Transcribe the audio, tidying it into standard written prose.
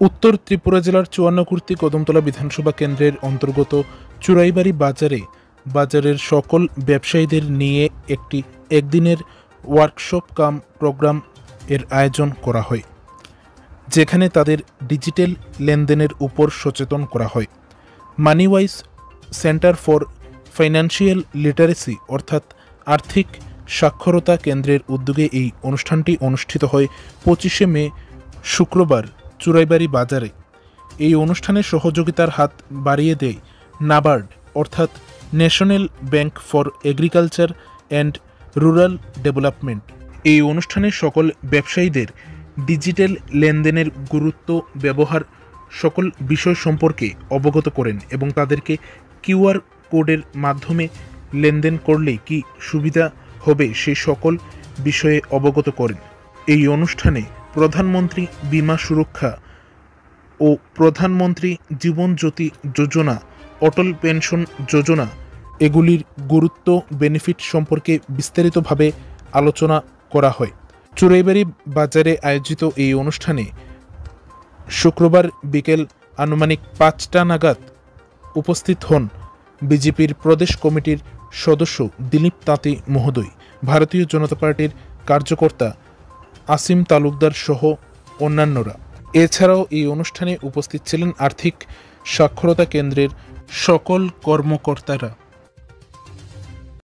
উত্তর ত্রিপুরা জেলার চুয়ান্নকুর্তি কদমতলা বিধানসভা কেন্দ্রের অন্তর্গত চুরাইবাড়ি বাজারের সকল ব্যবসায়ীদের নিয়ে একটি একদিনের ওয়ার্কশপ কাম প্রোগ্রাম এর আয়োজন করা হয়, যেখানে তাদের ডিজিটাল লেনদেনের উপর সচেতন করা হয়। মানিওয়াইজ সেন্টার ফর ফাইন্যান্সিয়াল লিটারেসি অর্থাৎ আর্থিক সাক্ষরতা কেন্দ্রের উদ্যোগে এই অনুষ্ঠানটি অনুষ্ঠিত হয় 25শে মে শুক্রবার চুরাইবাড়ি বাজারে। এই অনুষ্ঠানে সহযোগিতার হাত বাড়িয়ে দেয় নাবার্ড অর্থাৎ national bank for agriculture and rural development. এই অনুষ্ঠানে সকল ব্যবসায়ীদের ডিজিটাল লেনদেনের গুরুত্ব, ব্যবহার, সকল বিষয় সম্পর্কে অবগত করেন এবং তাদেরকে কিউআর কোডের মাধ্যমে লেনদেন করলে কি সুবিধা হবে সেই সকল বিষয়ে অবগত করেন। এই অনুষ্ঠানে প্রধানমন্ত্রী বীমা সুরক্ষা ও প্রধানমন্ত্রী জীবন জ্যোতি যোজনা, অটল পেনশন যোজনা এগুলির গুরুত্ব, বেনিফিট সম্পর্কে বিস্তারিতভাবে আলোচনা করা হয়। চুরাইবাড়ি বাজারে আয়োজিত এই অনুষ্ঠানে শুক্রবার বিকেল আনুমানিক 5টা নাগাদ উপস্থিত হন বিজেপির প্রদেশ কমিটির সদস্য দিলীপ তাঁতি মহোদয়, ভারতীয় জনতা পার্টির কার্যকর্তা আসিম তালুকদার সহ অন্যান্যরা। এছাড়াও এই অনুষ্ঠানে উপস্থিত ছিলেন আর্থিক সাক্ষরতা কেন্দ্রের সকল কর্মকর্তারা।